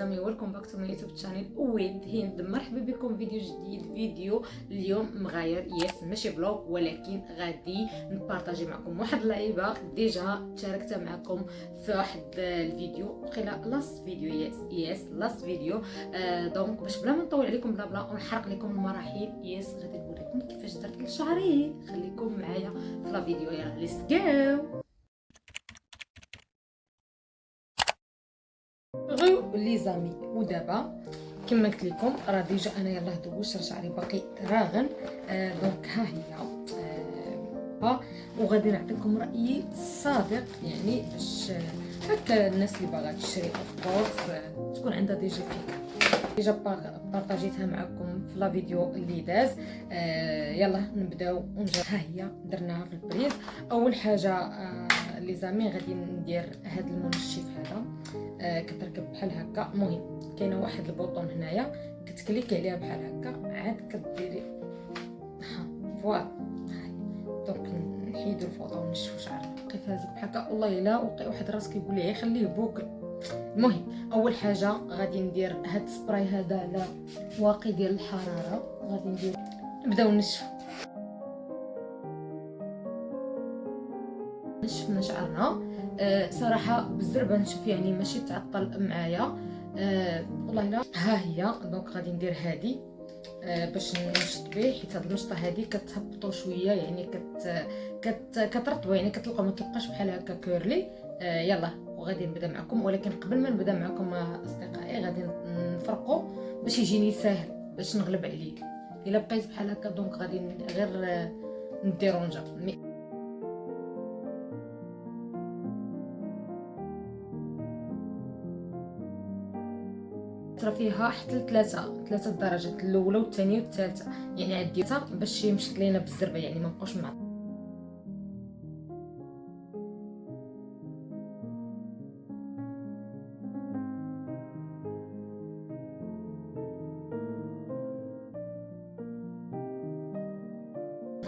زامي، ويلكم باك تو ماي يوتيوب شانيل ويد هند. مرحبا بكم فيديو جديد. فيديو اليوم مغاير، يس ماشي فلوق، ولكن غادي نبارطاجي معكم واحد اللعيبه ديجا شاركتها معكم في واحد الفيديو، قيله لاست فيديو. يس لاست فيديو. دونك باش بلا ما نطول عليكم بلا ونحرق لكم المراحل، يس غادي نوريكم كيفاش درت لشعري. خليكم معايا في لا فيديو، يلا ليتس جو. لي زامي، ودابا كما قلت لكم راه ديجا انا يلاه دوشت شعري باقي راغن. دونك ها هي وغادي نعطيكم رايي الصادق، يعني باش هكا الناس اللي باغا تشري اوف كورس تكون عندها ديجا فكره. ديجا بارطاجيتها معكم في لا فيديو اللي داز. يلا نبداو ونجرب. ها هي درناها في البريز. اول حاجه لي زامي غادي ندير هذا المنشف هذا. كتركب بحال هكا. المهم كاينه واحد البوطون هنايا كتكليكي عليها بحال هكا، عاد كديري فوالا. دونك نحيدو الفوطه ونشفو شعرنا. بقي فازك بحال هكا. والله الا وقع واحد راس كيقول لي خليه بوكل. المهم اول حاجه غادي ندير هاد السبراي هذا على واقي ديال الحراره. غادي ندير نبداو نشفنا شعرنا. صراحه بالزربه نشف، يعني ماشي تعطل معايا. والله لا. ها هي دونك غادي ندير هادي باش نشط به، حيت هاد المشطه هادي كتهبطو شويه، يعني كترطبو، يعني كتلقاو ما كيبقاش بحال هكا كيرلي. يلا وغادي نبدا معكم، ولكن قبل ما نبدا معكم اصدقائي غادي نفرقو باش يجيني ساهل، باش نغلب عليه. الا بقيت بحال هكا دونك غادي غير نديرونجا. فيها حتى ثلاثة درجات، الاولى والثانيه والثالثه، يعني عديتها باش يمشط لينا بالزربه، يعني ما بقاوش مع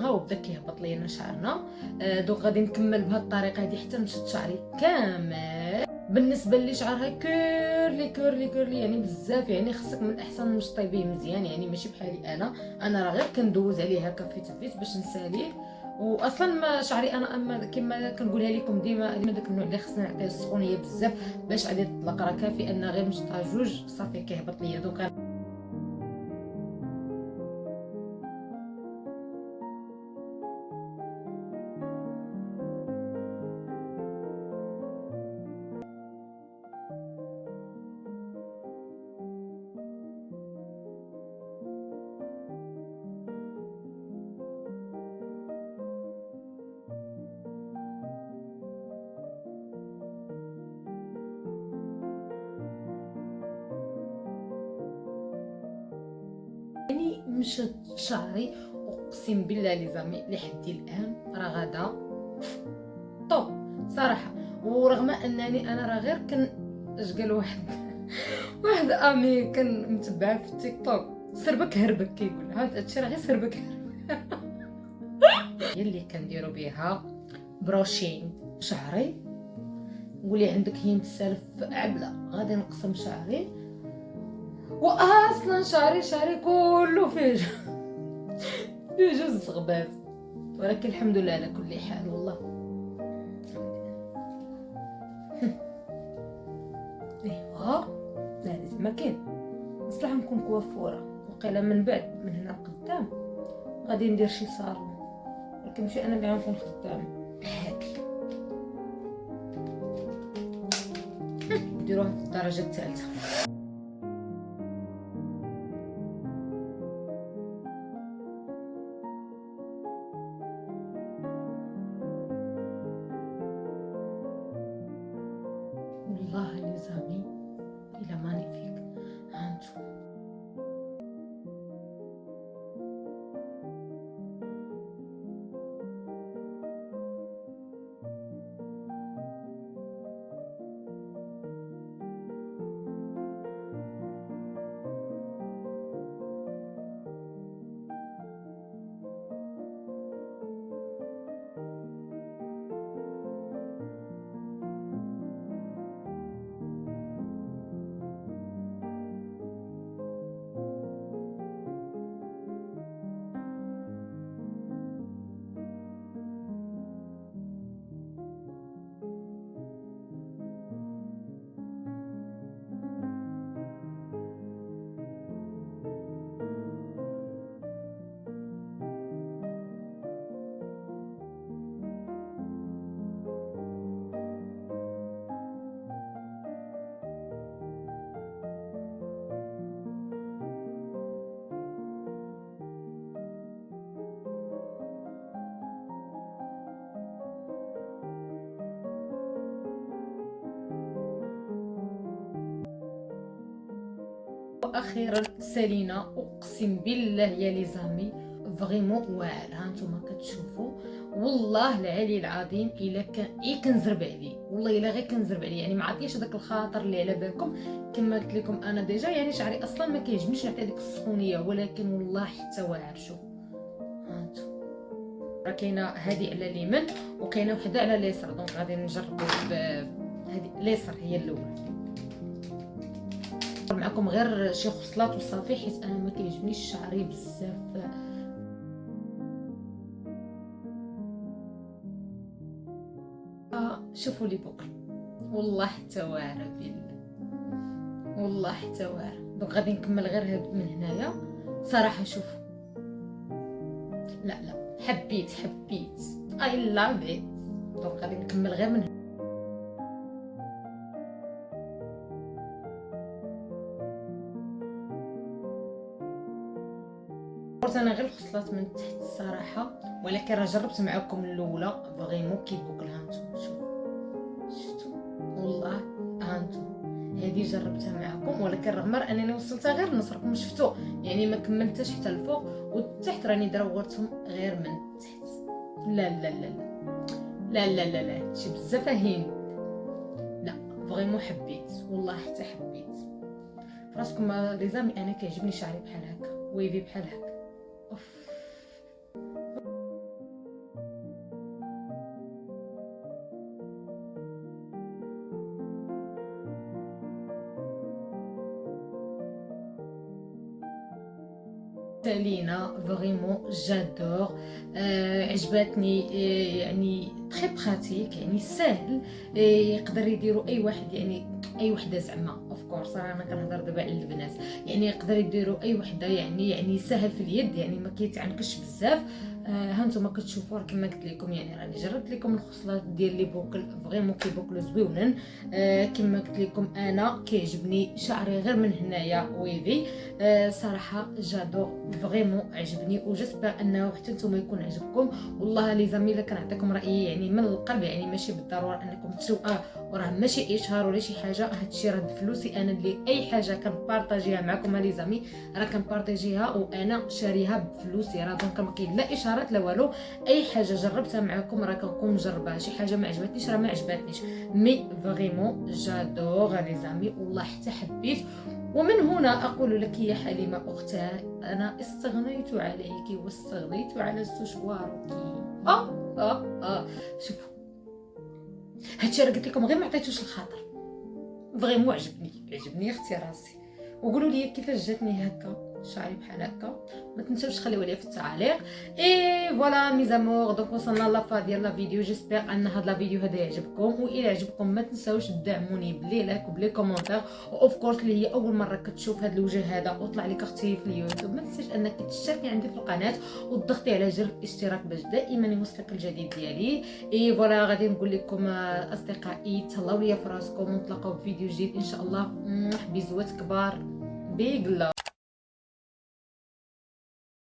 وبدا كيهبط لينا شعرنا. دونك غادي نكمل بهذه الطريقه هذه حتى نشط شعري كامل. بالنسبه لي شعرها كيرلي كيرلي كيرلي يعني بزاف، يعني خصك من الاحسن نشطي به مزيان، يعني ماشي بحالي انا راه غير كندوز عليه هكا فيت فيت باش نساليه. واصلا ما شعري انا اما كما كنقولها لكم ديما داك النوع اللي خصنا نعطيه السخونيه بزاف باش عاد يطلق، راه كافي ان غير نشطها جوج صافي كيهبط ليا. دوك يعني مشات شعري، اقسم بالله لي زامي لحد الان راه غدا طوب صراحه. ورغم انني انا راه غير اش قال واحد امي كان متبعه في التيك توك، سربك هربك كيقول هذا الشيء راه غير سربك هربك. هي اللي كنديروا بها بروشين شعري. نقولي عندك هي تسالف عبله، غادي نقسم شعري، واصلا شعري كله فيه فيه جوج غباز، ولكن الحمد لله على كل حال. والله ايوا لا لازم ما كاين مصلحه نكون كوافوره. وقيله من بعد من هنا قدام غادي ندير شي صالون، ولكن ماشي انا اللي غنكون خدامه هادي. نديروها في الدرجه الثالثه. والله لي زامي الى مانيفيك. هانتو واخيرا سالينا. اقسم بالله يا لي زامي فريمون واعر. ها نتوما كتشوفوا والله العلي العظيم الا كان كنزرب عليه، والله الا غير كنزرب عليه، يعني ما عطيش هذاك الخاطر اللي على بالكم. كما قلت لكم انا ديجا يعني شعري اصلا ما كيعجبنيش نعطي ديك السخونيه، ولكن والله حتى واعر. شوف ها انتم، راه كاينه هذه على اليمين وكاينه وحده على اليسار، دونك غادي نجربوا هذه اليسار هي الاولى. معكم غير شي خصلات وصافي، حيت انا ما كيعجبنيش شعري بزاف. شوفوا لي بوكل والله حتى واعره بالله، والله حتى واعره. دونك غادي نكمل غير هاد من هنايا صراحه. شوفوا لا حبيت اي لاف ات. دونك غادي نكمل غير من هنا. قلت انا غير الخصلات من تحت الصراحه، ولكن راه جربت معكم الاولى فريمون كيبوكل. ها انتم شفتوا والله، ها انتم هذه جربتها معكم، ولكن رغم انني وصلتها غير النص راكم شفتوا، يعني ما كملتهاش حتى الفوق، والتحت راني دورتهم غير من تحت. لا لا لا لا لا لا لا هادشي بزاف هين. لا فريمون حبيت والله، حتى حبيت. فراسكم لي زامي انا كيعجبني شعري بحال هكا ويفي بحال هكا. اوف سالينا فريمون جادور. عجبتني. يعني تري براتيك، يعني سهل. يقدر يديروا اي واحد، يعني اي وحده زعما اوف كورس انا كنهضر دابا على البنات، يعني يقدر يديروا اي وحده، يعني سهل في اليد، يعني ما كيتعنكش بزاف. ها نتوما كتشوفوا كما قلت لكم، يعني راني جربت لكم الخصلات ديال لي بوكل فريمون كيبوكلو زويونين. كما قلت لكم انا كيعجبني شعري غير من هنايا ويفي. صراحه جادور فريمون عجبني، وجسبر انه حتى نتوما يكون عجبكم. والله لي زامي الا كنعطيكم رايي يعني من القلب، يعني ماشي بالضروره انكم تشوفوا وراه ماشي اشهار ولا شي حاجه. هادشي راه بفلوسي انا، اللي اي حاجه كنبارطاجيها معكم لي زامي راه كنبارطاجيها وانا شاريها بفلوسي. راه دونك ما كاين لا اشهارات لا والو، اي حاجه جربتها معكم راه كنكون مجرباها. شي حاجه ما عجبتنيش راه ما عجبتنيش، مي فريمون جادور لي زامي والله حتى حبيت. ومن هنا أقول لك يا حليمة أختها، أنا استغنيت عليك واستغنيت على سشوارك. شوفوا هادشي راه قلت لكم غير ما عطيتوش الخاطر، فريمون عجبني اختي راسي. وقولوا لي كيفاش جاتني هكا شعري بحال هكا. ما تنساوش تخليوا لي في التعاليق. اي فوالا مي زامور، دونك وصلنا لافا ديال لا فيديو. جيسبر ان هاد لا فيديو هذا يعجبكم، والى عجبكم ما تنساوش تدعموني بلي لايك وبلي كومونتير. اوف كورس اللي هي اول مره كتشوف هاد الوجه هذا وطلع لك اختي في اليوتيوب، ما تنساش انك تشتركي عندي في القناه وتضغطي على زر الاشتراك باش دائما يوصلك الجديد ديالي. اي فوالا غادي نقول لكم اصدقائي تهلاو ليا في راسكم، ونتلاقاو في فيديو جديد ان شاء الله. بيزوات كبار، بيج لاف.